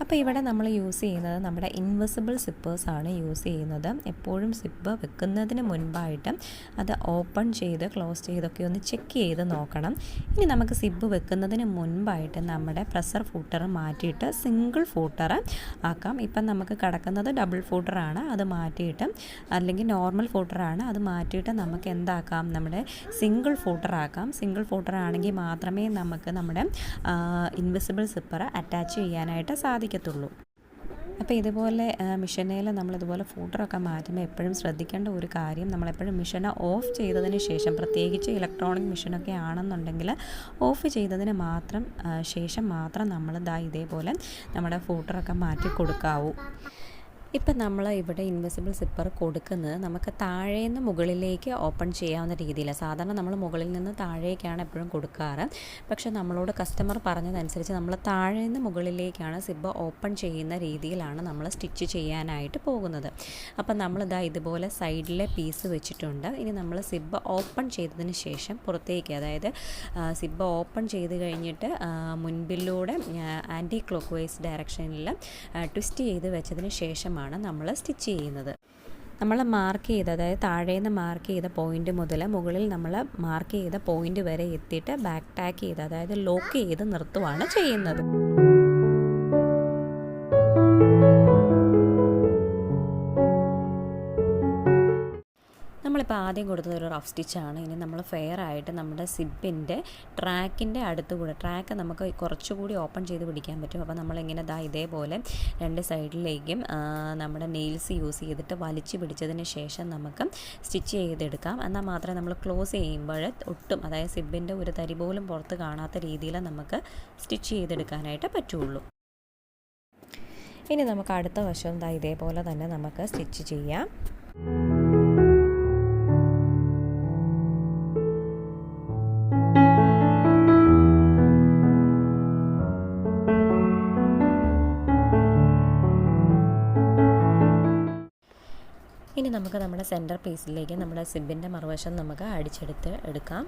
അപ്പോൾ ഇവിടെ നമ്മൾ യൂസ് ചെയ്യുന്നത് നമ്മുടെ ഇൻവിസിബിൾ സിപ്പേഴ്സാണ് യൂസ് ചെയ്യുന്നത്. എപ്പോഴും സിപ്പ് വെക്കുന്നതിന് മുൻപായിട്ട് അത് ഓപ്പൺ ചെയ്ത് ക്ലോസ് ചെയ്തൊക്കെ ഒന്ന് ചെക്ക് ചെയ്ത് നോക്കണം. ഇനി നമുക്ക് സിപ്പ് വെക്കുന്നതിന് മുൻപായിട്ട് നമ്മുടെ പ്രഷർ ഫൂട്ടർ മാറ്റിയിട്ട് സിംഗിൾ ഫൂട്ടർ ആക്കാം. ഇപ്പം നമുക്ക് കിടക്കുന്നത് ഡബിൾ ഫൂട്ടറാണ്, അത് മാറ്റിയിട്ട്, അല്ലെങ്കിൽ നോർമൽ ഫൂട്ടറാണ്, അത് മാറ്റിയിട്ട് നമുക്ക് എന്താക്കാം, നമ്മുടെ സിംഗിൾ ഫൂട്ടർ ആക്കാം. സിംഗിൾ ഫൂട്ടർ ആണെങ്കിൽ മാത്രമേ നമുക്ക് നമ്മുടെ ഇൻവിസിബിൾ സിപ്പർ അറ്റാച്ച് ചെയ്യാനായിട്ട് സാധിക്കത്തുള്ളൂ. അപ്പോൾ ഇതുപോലെ മിഷനയിൽ നമ്മളിതുപോലെ ഫൂട്ടറൊക്കെ മാറ്റുമ്പോൾ എപ്പോഴും ശ്രദ്ധിക്കേണ്ട ഒരു കാര്യം, നമ്മളെപ്പോഴും മിഷനെ ഓഫ് ചെയ്തതിന് ശേഷം, പ്രത്യേകിച്ച് ഇലക്ട്രോണിക് മിഷനൊക്കെ ആണെന്നുണ്ടെങ്കിൽ ഓഫ് ചെയ്തതിന് ശേഷം മാത്രം നമ്മൾ ഇതേപോലെ നമ്മുടെ ഫൂട്ടറൊക്കെ മാറ്റി കൊടുക്കാവൂ. ഇപ്പം നമ്മൾ ഇവിടെ ഇൻവിസിബിൾ സിപ്പർ കൊടുക്കുന്നത് നമുക്ക് താഴേന്ന് മുകളിലേക്ക് ഓപ്പൺ ചെയ്യാവുന്ന രീതിയിലാണ്. സാധാരണ നമ്മൾ മുകളിൽ നിന്ന് താഴേക്കാണ് എപ്പോഴും കൊടുക്കാറ്. പക്ഷേ നമ്മളോട് കസ്റ്റമർ പറഞ്ഞതനുസരിച്ച് നമ്മൾ താഴേന്ന് മുകളിലേക്കാണ് സിബ്ബ് ഓപ്പൺ ചെയ്യുന്ന രീതിയിലാണ് നമ്മൾ സ്റ്റിച്ച് ചെയ്യാനായിട്ട് പോകുന്നത്. അപ്പം ഇതുപോലെ സൈഡിലെ പീസ് വെച്ചിട്ടുണ്ട്. ഇനി നമ്മൾ സിബ്ബ് ഓപ്പൺ ചെയ്തതിന് ശേഷം പുറത്തേക്ക്, അതായത് സിബ്ബ് ഓപ്പൺ ചെയ്ത് കഴിഞ്ഞിട്ട് മുൻപിലൂടെ ആൻറ്റി ക്ലോക്ക് വൈസ് ഡയറക്ഷനിൽ ട്വിസ്റ്റ് ചെയ്ത് വെച്ചതിന് ശേഷമാണ് നമ്മൾ സ്റ്റിച്ച് ചെയ്യുന്നത്. നമ്മൾ മാർക്ക് ചെയ്ത്, അതായത് താഴേന്ന് മാർക്ക് ചെയ്ത പോയിൻ്റ് മുതൽ മുകളിൽ നമ്മൾ മാർക്ക് ചെയ്ത പോയിൻ്റ് വരെ എത്തിയിട്ട് ബാക്ക് ടാക്ക് ചെയ്ത്, അതായത് ലോക്ക് ചെയ്ത് നിർത്തുകയാണ് ചെയ്യുന്നത്. നമ്മളിപ്പോൾ ആദ്യം കൊടുത്തത് ഒരു റഫ് സ്റ്റിച്ചാണ്. ഇനി നമ്മൾ ഫെയർ ആയിട്ട് നമ്മുടെ സിബിൻ്റെ ട്രാക്കിൻ്റെ അടുത്തുകൂടെ, ട്രാക്ക് നമുക്ക് കുറച്ചുകൂടി ഓപ്പൺ ചെയ്ത് പിടിക്കാൻ പറ്റും. അപ്പോൾ നമ്മളിങ്ങനെ ഇതേപോലെ രണ്ട് സൈഡിലേക്കും നമ്മുടെ നെയിൽസ് യൂസ് ചെയ്തിട്ട് വലിച്ചു പിടിച്ചതിന് ശേഷം നമുക്ക് സ്റ്റിച്ച് ചെയ്തെടുക്കാം. എന്നാൽ മാത്രമേ നമ്മൾ ക്ലോസ് ചെയ്യുമ്പോൾ ഒട്ടും, അതായത് സിബിൻ്റെ ഒരു തരി പോലും പുറത്ത് കാണാത്ത രീതിയിൽ നമുക്ക് സ്റ്റിച്ച് ചെയ്തെടുക്കാനായിട്ട് പറ്റുള്ളൂ. ഇനി നമുക്ക് അടുത്ത വശം ഇതേപോലെ തന്നെ നമുക്ക് സ്റ്റിച്ച് ചെയ്യാം. ഇനി നമുക്ക് നമ്മുടെ സെൻറ്റർ പീസിലേക്ക് നമ്മുടെ സിബിൻ്റെ മറുവശം നമുക്ക് എടുക്കാം.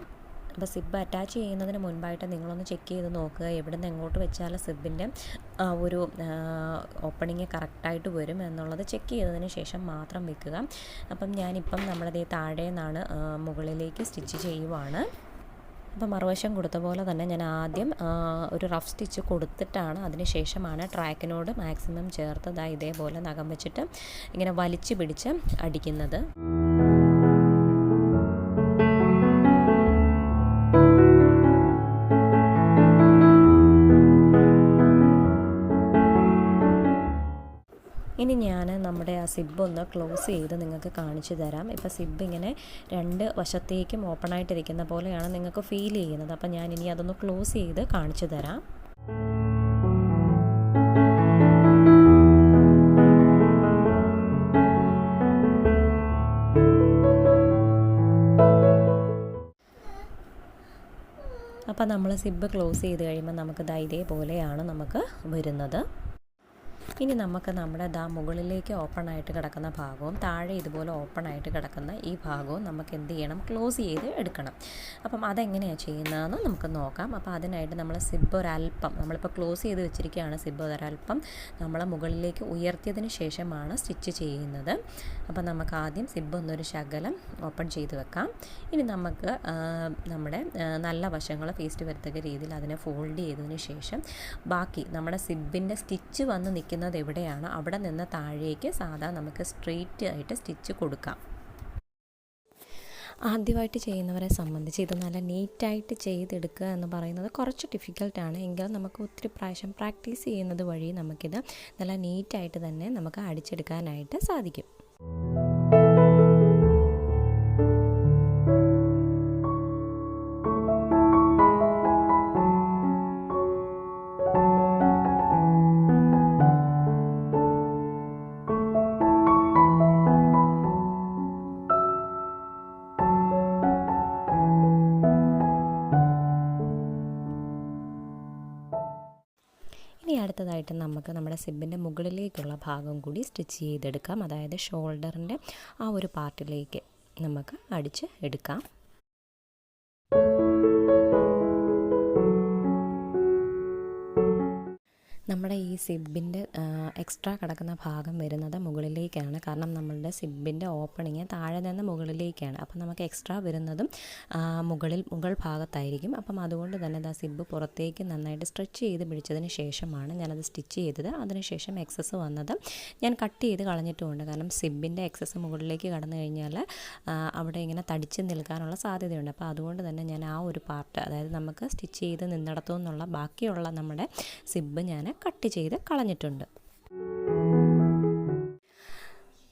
അപ്പോൾ സിബ് അറ്റാച്ച് ചെയ്യുന്നതിന് മുൻപായിട്ട് നിങ്ങളൊന്ന് ചെക്ക് ചെയ്ത് നോക്കുക, എവിടെ നിന്ന് എങ്ങോട്ട് വെച്ചാൽ സിബിൻ്റെ ഒരു ഓപ്പണിങ് കറക്റ്റായിട്ട് വരും എന്നുള്ളത് ചെക്ക് ചെയ്തതിന് ശേഷം മാത്രം വെക്കുക. അപ്പം ഞാനിപ്പം നമ്മുടെ താഴെ നിന്നാണ് മുകളിലേക്ക് സ്റ്റിച്ച് ചെയ്യുവാണ്. അപ്പോൾ മറുവശം കൊടുത്ത പോലെ തന്നെ ഞാൻ ആദ്യം ഒരു റഫ് സ്റ്റിച്ച് കൊടുത്തിട്ടാണ്, അതിന് ശേഷമാണ് ട്രാക്കിനോട് മാക്സിമം ചേർത്ത് ഇതേപോലെ നഖം വെച്ചിട്ട് ഇങ്ങനെ വലിച്ചു പിടിച്ച് അടിക്കുന്നത്. ഇനി ഞാൻ നമ്മുടെ ആ സിബ് ഒന്ന് ക്ലോസ് ചെയ്ത് നിങ്ങൾക്ക് കാണിച്ചു തരാം. ഇപ്പോൾ സിബ് ഇങ്ങനെ രണ്ട് വശത്തേക്കും ഓപ്പണായിട്ടിരിക്കുന്ന പോലെയാണ് നിങ്ങൾക്ക് ഫീൽ ചെയ്യുന്നത്. അപ്പോൾ ഞാനിനി അതൊന്ന് ക്ലോസ് ചെയ്ത് കാണിച്ചു തരാം. അപ്പോൾ നമ്മൾ സിബ് ക്ലോസ് ചെയ്ത് കഴിയുമ്പോൾ നമുക്ക് ഇതേപോലെയാണ് നമുക്ക് വരുന്നത്. ഇനി നമുക്ക് നമ്മുടെ മുകളിലേക്ക് ഓപ്പണായിട്ട് കിടക്കുന്ന ഭാഗവും താഴെ ഇതുപോലെ ഓപ്പണായിട്ട് കിടക്കുന്ന ഈ ഭാഗവും നമുക്ക് എന്ത് ചെയ്യണം, ക്ലോസ് ചെയ്ത് എടുക്കണം. അപ്പം അതെങ്ങനെയാണ് ചെയ്യുന്നതെന്ന് നമുക്ക് നോക്കാം. അപ്പോൾ അതിനായിട്ട് നമ്മൾ സിബ് ഒരല്പം, നമ്മളിപ്പോൾ ക്ലോസ് ചെയ്ത് വെച്ചിരിക്കുകയാണ്, സിബ് ഒരല്പം നമ്മൾ മുകളിലേക്ക് ഉയർത്തിയതിന് ശേഷമാണ് സ്റ്റിച്ച് ചെയ്യുന്നത്. അപ്പം നമുക്ക് ആദ്യം സിബ് ഒന്നൊരു ശകലം ഓപ്പൺ ചെയ്ത് വെക്കാം. ഇനി നമുക്ക് നമ്മുടെ നല്ല വശങ്ങൾ ഫേസ്റ്റ് വരത്തക്ക രീതിയിൽ അതിനെ ഫോൾഡ് ചെയ്തതിന് ശേഷം ബാക്കി നമ്മുടെ സിബിൻ്റെ സ്റ്റിച്ച് വന്ന് നിൽക്കുന്ന എവിടെയാണ് അവിടെ നിന്ന് താഴേക്ക് സാധാ നമുക്ക് സ്ട്രെയിറ്റ് ആയിട്ട് സ്റ്റിച്ച് കൊടുക്കാം. ആദ്യമായിട്ട് ചെയ്യുന്നവരെ സംബന്ധിച്ച് ഇത് നല്ല നീറ്റായിട്ട് ചെയ്തെടുക്കുക എന്ന് പറയുന്നത് കുറച്ച് ഡിഫിക്കൽട്ടാണ്. എങ്കിലും നമുക്ക് ഒത്തിരി പ്രാവശ്യം പ്രാക്ടീസ് ചെയ്യുന്നത് വഴി നമുക്കിത് നല്ല നീറ്റായിട്ട് തന്നെ നമുക്ക് അടിച്ചെടുക്കാനായിട്ട് സാധിക്കും. ഇനി അടുത്തതായിട്ട് നമുക്ക് നമ്മുടെ സിബിൻ്റെ മുകളിലേക്കുള്ള ഭാഗം കൂടി സ്റ്റിച്ച് ചെയ്തെടുക്കാം. അതായത് ഷോൾഡറിൻ്റെ ആ ഒരു പാർട്ടിലേക്ക് നമുക്ക് അടിച്ച് എടുക്കാം. നമ്മുടെ ഈ സിബിൻ്റെ എക്സ്ട്രാ കിടക്കുന്ന ഭാഗം വരുന്നത് മുകളിലേക്കാണ്. കാരണം നമ്മളുടെ സിബിൻ്റെ ഓപ്പണിങ് താഴെ നിന്ന് മുകളിലേക്കാണ്. അപ്പം നമുക്ക് എക്സ്ട്രാ വരുന്നതും മുകൾ ഭാഗത്തായിരിക്കും. അപ്പം അതുകൊണ്ട് തന്നെ സിബ് പുറത്തേക്ക് നന്നായിട്ട് സ്ട്രെച്ച് ചെയ്ത് പിടിച്ചതിന് ശേഷമാണ് ഞാനത് സ്റ്റിച്ച് ചെയ്തത്. അതിനുശേഷം എക്സസ് വന്നത് ഞാൻ കട്ട് ചെയ്ത് കളഞ്ഞിട്ടുമുണ്ട്. കാരണം സിബിൻ്റെ എക്സസ് മുകളിലേക്ക് കടന്നു കഴിഞ്ഞാൽ അവിടെ ഇങ്ങനെ തടിച്ച് നിൽക്കാനുള്ള സാധ്യതയുണ്ട്. അപ്പോൾ അതുകൊണ്ട് തന്നെ ഞാൻ ആ ഒരു പാർട്ട്, അതായത് നമുക്ക് സ്റ്റിച്ച് ചെയ്ത് നിന്നിടത്തു നിന്നുള്ള ബാക്കിയുള്ള നമ്മുടെ സിബ് ഞാൻ കട്ട് ചെയ്ത് കളഞ്ഞിട്ടുണ്ട്.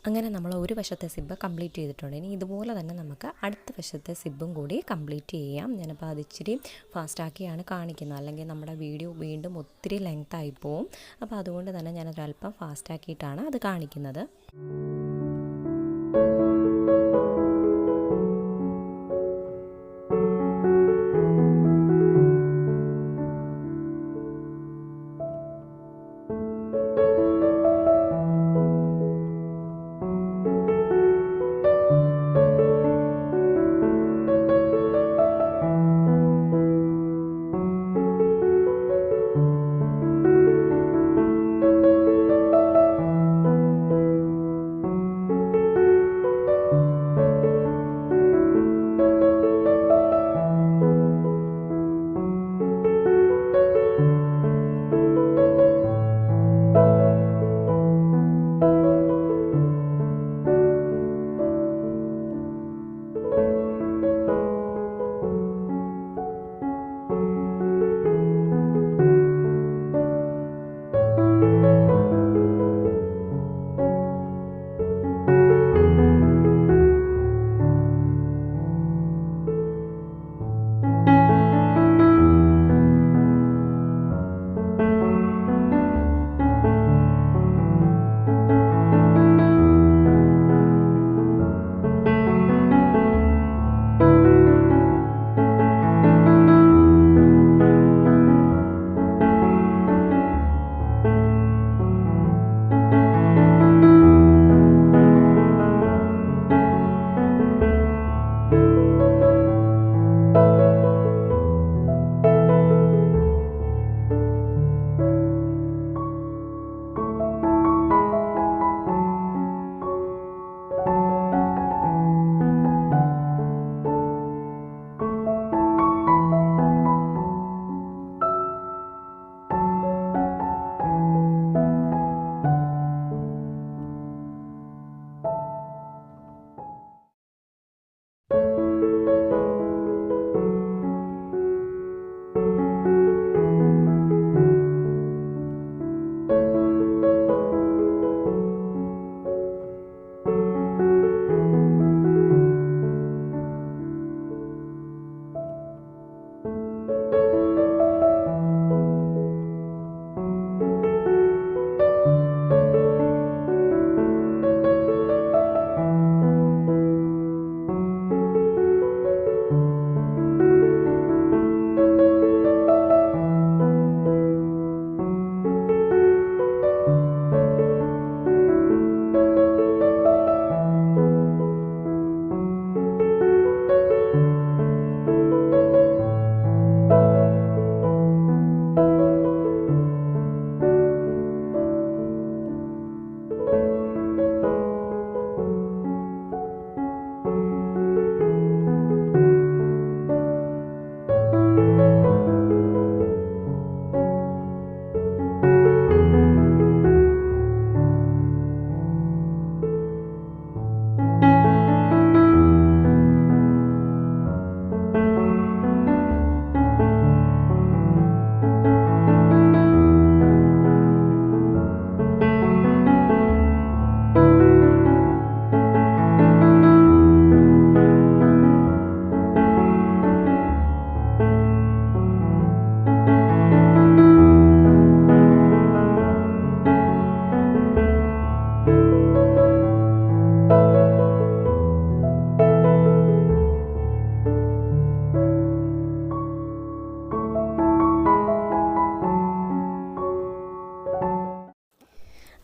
അങ്ങനെ നമ്മൾ ഒരു വശത്തെ സിബ്ബ് കംപ്ലീറ്റ് ചെയ്തിട്ടുണ്ട്. ഇനി ഇതുപോലെ തന്നെ നമുക്ക് അടുത്ത വശത്തെ സിബ്ബും കൂടി കംപ്ലീറ്റ് ചെയ്യാം. ഞാനിപ്പോൾ അത് ഇച്ചിരി ഫാസ്റ്റാക്കിയാണ് കാണിക്കുന്നത്, അല്ലെങ്കിൽ നമ്മുടെ വീഡിയോ വീണ്ടും ഒത്തിരി ലെങ്ത് ആയി പോവും. അപ്പോൾ അതുകൊണ്ട് തന്നെ ഞാനൊരല്പം ഫാസ്റ്റാക്കിയിട്ടാണ് അത് കാണിക്കുന്നത്.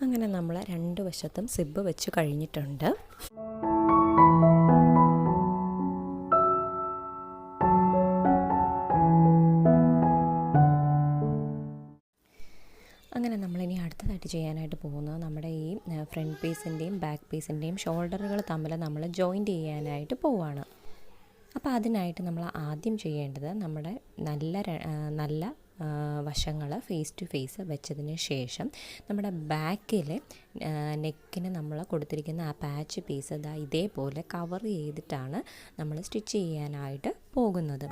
അങ്ങനെ നമ്മൾ രണ്ട് വശത്തും സിബ്ബ് വെച്ച് കഴിഞ്ഞിട്ടുണ്ട്. അങ്ങനെ നമ്മളിനി അടുത്തതായിട്ട് ചെയ്യാനായിട്ട് പോകുന്നത് നമ്മുടെ ഈ ഫ്രണ്ട് പീസിൻ്റെയും ബാക്ക് പീസിൻ്റെയും ഷോൾഡറുകൾ തമ്മിൽ നമ്മൾ ജോയിൻറ്റ് ചെയ്യാനായിട്ട് പോവുകയാണ്. അപ്പോൾ അതിനായിട്ട് നമ്മൾ ആദ്യം ചെയ്യേണ്ടത് നമ്മുടെ നല്ല വശങ്ങൾ ഫേസ് ടു ഫേസ് വെച്ചതിന് ശേഷം നമ്മുടെ ബാക്കിൽ നെക്കിന് നമ്മൾ കൊടുത്തിരിക്കുന്ന ആ പാച്ച് പീസ് ഇതേപോലെ കവർ ചെയ്തിട്ടാണ് നമ്മൾ സ്റ്റിച്ച് ചെയ്യാനായിട്ട് പോകുന്നത്.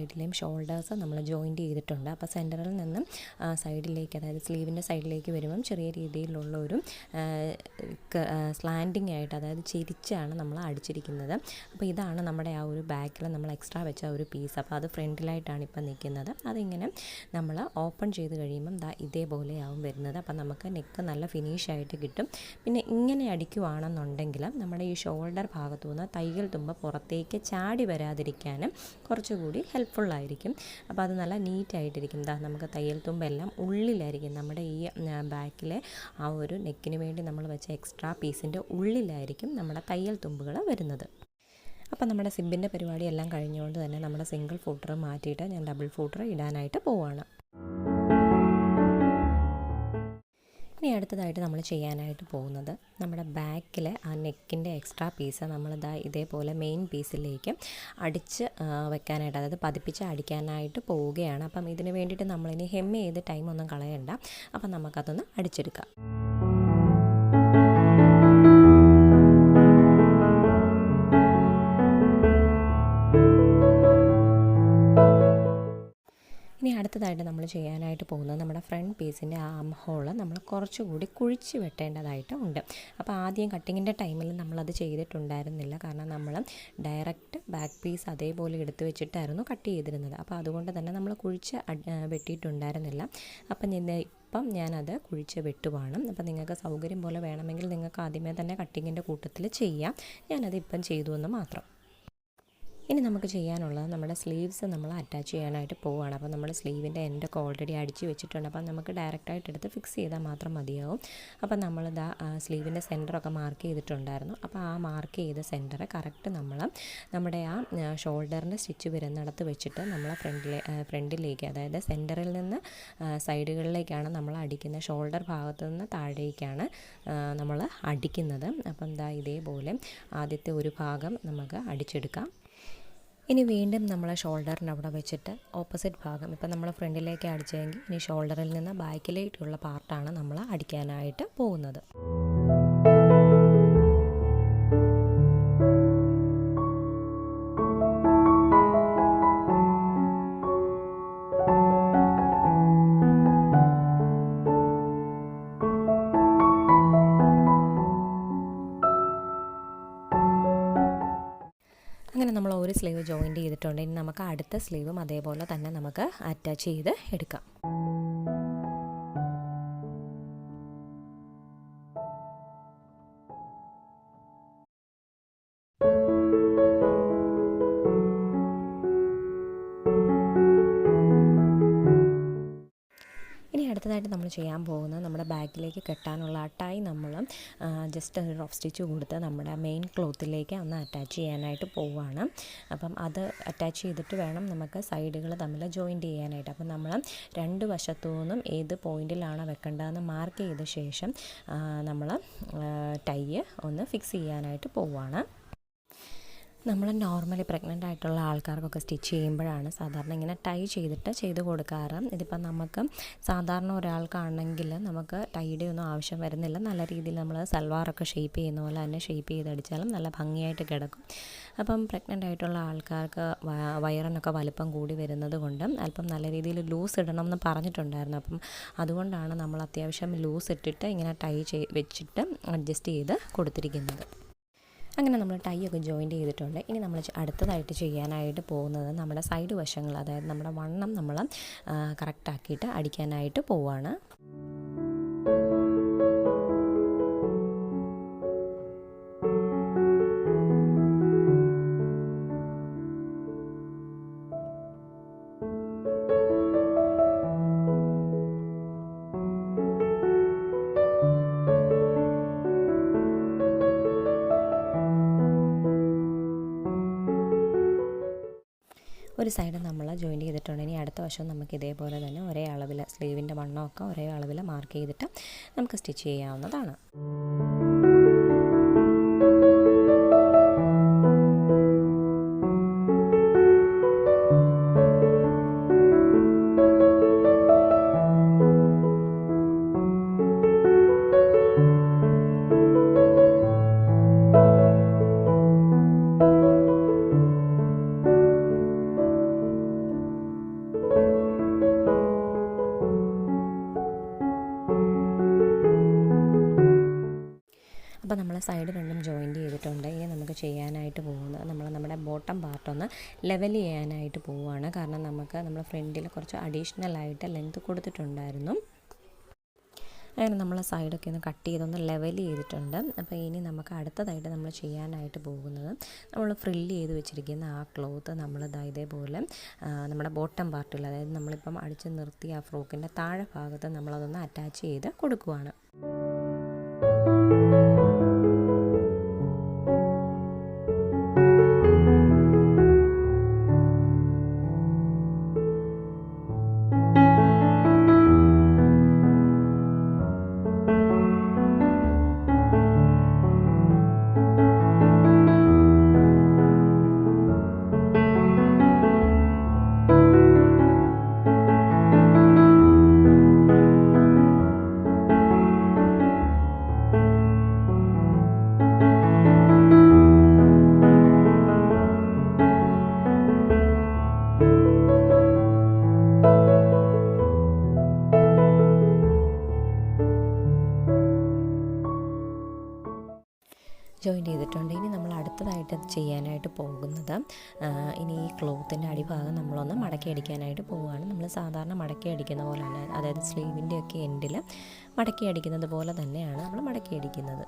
സൈഡിലെയും ഷോൾഡേഴ്സ് നമ്മൾ ജോയിൻറ്റ് ചെയ്തിട്ടുണ്ട്. അപ്പോൾ സെൻറ്ററിൽ നിന്നും സൈഡിലേക്ക്, അതായത് സ്ലീവിൻ്റെ സൈഡിലേക്ക് വരുമ്പം ചെറിയ രീതിയിലുള്ള ഒരു സ്ലാൻഡിങ് ആയിട്ട്, അതായത് ചെരിച്ചാണ് നമ്മൾ അടിച്ചിരിക്കുന്നത്. അപ്പോൾ ഇതാണ് നമ്മുടെ ആ ഒരു ബാക്കിൽ നമ്മൾ എക്സ്ട്രാ വെച്ച ഒരു പീസ്. അപ്പോൾ അത് ഫ്രണ്ടിലായിട്ടാണ് ഇപ്പം നിൽക്കുന്നത്. അതിങ്ങനെ നമ്മൾ ഓപ്പൺ ചെയ്ത് കഴിയുമ്പം ഇതേപോലെയാവും വരുന്നത്. അപ്പം നമുക്ക് നെക്ക് നല്ല ഫിനിഷായിട്ട് കിട്ടും. പിന്നെ ഇങ്ങനെ അടിക്കുവാണെന്നുണ്ടെങ്കിൽ നമ്മുടെ ഈ ഷോൾഡർ ഭാഗത്തു നിന്ന് തയ്യൽ തുമ്പ് പുറത്തേക്ക് ചാടി വരാതിരിക്കാനും കുറച്ചുകൂടി ഹെൽപ്ഫുള്ളായിരിക്കും. അപ്പോൾ അത് നല്ല നീറ്റായിട്ടിരിക്കും. നമുക്ക് തയ്യൽ തുമ്പെല്ലാം ഉള്ളിലായിരിക്കും, നമ്മുടെ ഈ ബാക്കിലെ ആ ഒരു നെക്കിന് വേണ്ടി നമ്മൾ വെച്ച എക്സ്ട്രാ പീസിൻ്റെ ഉള്ളിലായിരിക്കും നമ്മുടെ തയ്യൽ തുമ്പുകൾ വരുന്നത്. അപ്പോൾ നമ്മുടെ സിബിൻ്റെ പരിപാടിയെല്ലാം കഴിഞ്ഞുകൊണ്ട് തന്നെ നമ്മുടെ സിംഗിൾ ഫൂട്ടർ മാറ്റിയിട്ട് ഞാൻ ഡബിൾ ഫൂട്ടർ ഇടാനായിട്ട് പോവുകയാണ്. ഇനി അടുത്തതായിട്ട് നമ്മൾ ചെയ്യാനായിട്ട് പോകുന്നത് നമ്മുടെ ബാക്കിലെ ആ നെക്കിൻ്റെ എക്സ്ട്രാ പീസ് ഇതേപോലെ മെയിൻ പീസിലേക്ക് അടിച്ച് വെക്കാനായിട്ട്, അതായത് പതിപ്പിച്ച് അടിക്കാനായിട്ട് പോവുകയാണ്. അപ്പം ഇതിന് വേണ്ടിയിട്ട് നമ്മളിനി ഹെം ചെയ്ത് ടൈമൊന്നും കളയണ്ട. അപ്പം നമുക്കതൊന്ന് അടിച്ചെടുക്കാം. ഇനി അടുത്തതായിട്ട് നമ്മൾ ചെയ്യാനായിട്ട് പോകുന്നത് നമ്മുടെ ഫ്രണ്ട് പീസിൻ്റെ ആ ആം ഹോൾ നമ്മൾ കുറച്ചുകൂടി കുഴിച്ച് വെട്ടേണ്ടതായിട്ട് ഉണ്ട്. അപ്പോൾ ആദ്യം കട്ടിങ്ങിൻ്റെ ടൈമിൽ നമ്മളത് ചെയ്തിട്ടുണ്ടായിരുന്നില്ല, കാരണം നമ്മൾ ഡയറക്റ്റ് ബാക്ക് പീസ് അതേപോലെ എടുത്ത് വെച്ചിട്ടായിരുന്നു കട്ട് ചെയ്തിരുന്നത്. അപ്പോൾ അതുകൊണ്ട് തന്നെ നമ്മൾ കുഴിച്ച് വെട്ടിയിട്ടുണ്ടായിരുന്നില്ല. അപ്പം ഞാനത് കുഴിച്ച് വെട്ടുവാണ്. അപ്പോൾ നിങ്ങൾക്ക് സൗകര്യം പോലെ വേണമെങ്കിൽ നിങ്ങൾക്ക് ആദ്യമേ തന്നെ കട്ടിങ്ങിൻ്റെ കൂട്ടത്തിൽ ചെയ്യാം. ഞാനത് ഇപ്പം ചെയ്തു എന്ന് മാത്രം. ഇനി നമുക്ക് ചെയ്യാനുള്ളത് നമ്മുടെ സ്ലീവ്സ് നമ്മൾ അറ്റാച്ച് ചെയ്യാനായിട്ട് പോവുകയാണ്. അപ്പോൾ നമ്മൾ സ്ലീവിൻ്റെ എൻഡൊക്കെ ഓൾറെഡി അടിച്ച് വെച്ചിട്ടുണ്ട്. അപ്പം നമുക്ക് ഡയറക്റ്റായിട്ട് എടുത്ത് ഫിക്സ് ചെയ്താൽ മാത്രം മതിയാവും. അപ്പം നമ്മളിതാ സ്ലീവിൻ്റെ സെൻറ്ററൊക്കെ മാർക്ക് ചെയ്തിട്ടുണ്ടായിരുന്നു. അപ്പോൾ ആ മാർക്ക് ചെയ്ത സെൻറ്റർ കറക്റ്റ് നമ്മുടെ ആ ഷോൾഡറിൻ്റെ സ്റ്റിച്ച് വരുന്നിടത്ത് വെച്ചിട്ട് നമ്മൾ ഫ്രണ്ടിലേക്ക്, അതായത് സെൻറ്ററിൽ നിന്ന് സൈഡുകളിലേക്കാണ് നമ്മൾ അടിക്കുന്നത്. ഷോൾഡർ ഭാഗത്തു നിന്ന് താഴേക്കാണ് നമ്മൾ അടിക്കുന്നത്. അപ്പം ഇതേപോലെ ആദ്യത്തെ ഒരു ഭാഗം നമുക്ക് അടിച്ചെടുക്കാം. ഇനി വീണ്ടും നമ്മൾ ഷോൾഡറിൻ്റെ അവിടെ വെച്ചിട്ട് ഓപ്പോസിറ്റ് ഭാഗം, ഇപ്പം നമ്മൾ ഫ്രണ്ടിലേക്ക് അടിച്ചെങ്കിൽ ഇനി ഷോൾഡറിൽ നിന്ന് ബാക്കിലേക്കുള്ള പാർട്ടാണ് നമ്മൾ അടിക്കാനായിട്ട് പോകുന്നത്. അങ്ങനെ നമ്മൾ ഒരു സ്ലീവ് ജോയിൻറ്റ് ചെയ്തിട്ടുണ്ട്. ഇനി നമുക്ക് അടുത്ത സ്ലീവും അതേപോലെ തന്നെ നമുക്ക് അറ്റാച്ച് ചെയ്ത് എടുക്കാം. ഇനി അടുത്തതായിട്ട് നമ്മൾ ചെയ്യാൻ പോകുന്നത് നമ്മുടെ ബാക്കിലേക്ക് കെട്ടാനുള്ള ആ ടൈ നമ്മൾ ജസ്റ്റ് ഒരു റഫ് സ്റ്റിച്ച് കൊടുത്ത് നമ്മുടെ മെയിൻ ക്ലോത്തിലേക്ക് ഒന്ന് അറ്റാച്ച് ചെയ്യാനായിട്ട് പോവുകയാണ്. അപ്പം അത് അറ്റാച്ച് ചെയ്തിട്ട് വേണം നമുക്ക് സൈഡുകൾ തമ്മിൽ ജോയിൻറ്റ് ചെയ്യാനായിട്ട്. അപ്പം നമ്മൾ രണ്ട് വശത്തു നിന്നും ഏത് പോയിൻറ്റിലാണ് വെക്കേണ്ടതെന്ന് മാർക്ക് ചെയ്ത ശേഷം നമ്മൾ ടൈ ഒന്ന് ഫിക്സ് ചെയ്യാനായിട്ട് പോവുകയാണ്. നമ്മൾ നോർമലി പ്രഗ്നൻ്റ് ആയിട്ടുള്ള ആൾക്കാർക്കൊക്കെ സ്റ്റിച്ച് ചെയ്യുമ്പോഴാണ് സാധാരണ ഇങ്ങനെ ടൈ ചെയ്ത് കൊടുക്കാറ്. ഇതിപ്പം നമുക്ക് സാധാരണ ഒരാൾക്കാണെങ്കിൽ നമുക്ക് ടൈയുടെ ഒന്നും ആവശ്യം വരുന്നില്ല. നല്ല രീതിയിൽ നമ്മൾ സൽവാറൊക്കെ ഷേപ്പ് ചെയ്യുന്ന പോലെ തന്നെ ഷേപ്പ് ചെയ്തടിച്ചാലും നല്ല ഭംഗിയായിട്ട് കിടക്കും. അപ്പം പ്രഗ്നൻ്റ് ആയിട്ടുള്ള ആൾക്കാർക്ക് വയറിനൊക്കെ വലിപ്പം കൂടി വരുന്നത് കൊണ്ട് അല്പം നല്ല രീതിയിൽ ലൂസ് ഇടണം എന്ന് പറഞ്ഞിട്ടുണ്ടായിരുന്നു. അപ്പം അതുകൊണ്ടാണ് നമ്മൾ അത്യാവശ്യം ലൂസ് ഇട്ടിട്ട് ഇങ്ങനെ ടൈ വെച്ചിട്ട് അഡ്ജസ്റ്റ് ചെയ്ത് കൊടുത്തിരിക്കുന്നത്. അങ്ങനെ നമ്മൾ ടൈ ഒക്കെ ജോയിൻറ്റ് ചെയ്തിട്ടുണ്ട്. ഇനി നമ്മൾ അടുത്തതായിട്ട് ചെയ്യാനായിട്ട് പോകുന്നത് നമ്മുടെ സൈഡ് വശങ്ങൾ, അതായത് നമ്മുടെ വണ്ണം നമ്മൾ കറക്റ്റാക്കിയിട്ട് അടിക്കാനായിട്ട് പോവുകയാണ്. ഒരു സൈഡ് നമ്മൾ ജോയിൻറ്റ് ചെയ്തിട്ടുണ്ട്. ഇനി അടുത്ത വശം നമുക്ക് ഇതേപോലെ തന്നെ ഒരേ അളവിൽ സ്ലീവിൻ്റെ വണ്ണമൊക്കെ ഒരേ അളവിൽ മാർക്ക് ചെയ്തിട്ട് നമുക്ക് സ്റ്റിച്ച് ചെയ്യാവുന്നതാണ്. അപ്പോൾ നമ്മൾ സൈഡ് രണ്ടും ജോയിൻറ്റ് ചെയ്തിട്ടുണ്ട്. ഇനി നമുക്ക് ചെയ്യാനായിട്ട് പോകുന്നത് നമ്മുടെ ബോട്ടം പാർട്ടൊന്ന് ലെവൽ ചെയ്യാനായിട്ട് പോവുകയാണ്. കാരണം നമ്മൾ ഫ്രണ്ടിൽ കുറച്ച് അഡീഷണൽ ആയിട്ട് ലെങ്ത് കൊടുത്തിട്ടുണ്ടായിരുന്നു. അങ്ങനെ നമ്മൾ സൈഡൊക്കെ ഒന്ന് കട്ട് ചെയ്തൊന്ന് ലെവൽ ചെയ്തിട്ടുണ്ട്. അപ്പോൾ ഇനി നമുക്ക് അടുത്തതായിട്ട് നമ്മൾ ചെയ്യാനായിട്ട് പോകുന്നത് നമ്മൾ ഫ്രില്ല് ചെയ്ത് വെച്ചിരിക്കുന്ന ആ ക്ലോത്ത് നമ്മൾ ഇതേപോലെ നമ്മുടെ ബോട്ടം പാർട്ടിൽ, അതായത് നമ്മളിപ്പം അടിച്ച് നിർത്തിയ ആ ഫ്രോക്കിൻ്റെ താഴെ ഭാഗത്ത് നമ്മളതൊന്ന് അറ്റാച്ച് ചെയ്ത് കൊടുക്കുവാണ്. ജോയിൻ ചെയ്തിട്ടുണ്ട്. ഇനി നമ്മൾ അടുത്തതായിട്ട് ചെയ്യാനായിട്ട് പോകുന്നത് ഇനി ഈ ക്ലോത്തിൻ്റെ അടിഭാഗം നമ്മളൊന്ന് മടക്കി അടിക്കാനായിട്ട് പോവുകയാണ്. നമ്മൾ സാധാരണ മടക്കി അടിക്കുന്ന പോലെയാണ്, അതായത് സ്ലീവിൻ്റെയൊക്കെ എൻഡിൽ മടക്കി അടിക്കുന്നത് പോലെ തന്നെയാണ് നമ്മൾ മടക്കി അടിക്കുന്നത്.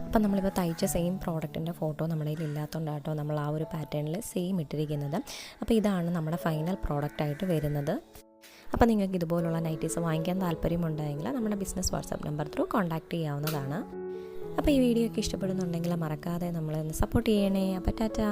അപ്പം നമ്മളിപ്പോൾ തയ്ച്ച സെയിം പ്രോഡക്റ്റിൻ്റെ ഫോട്ടോ നമ്മുടെ കയ്യിൽ ഇല്ലാത്തതുകൊണ്ടാട്ടോ നമ്മൾ ആ ഒരു പാറ്റേണിൽ സെയിം ഇട്ടിരിക്കുന്നത്. അപ്പോൾ ഇതാണ് നമ്മുടെ ഫൈനൽ പ്രോഡക്റ്റായിട്ട് വരുന്നത്. അപ്പോൾ നിങ്ങൾക്ക് ഇതുപോലുള്ള നൈറ്റീസ് വാങ്ങിക്കാൻ താല്പര്യമുണ്ടെങ്കിൽ നമ്മുടെ business WhatsApp number through contact ചെയ്യാവുന്നതാണ്. അപ്പോൾ ഈ വീഡിയോ ഒക്കെ ഇഷ്ടപ്പെടുന്നുണ്ടെങ്കിൽ മറക്കാതെ നമ്മളെ ഒന്ന് സപ്പോർട്ട് ചെയ്യണേ. അപ്പോൾ ടാറ്റാ.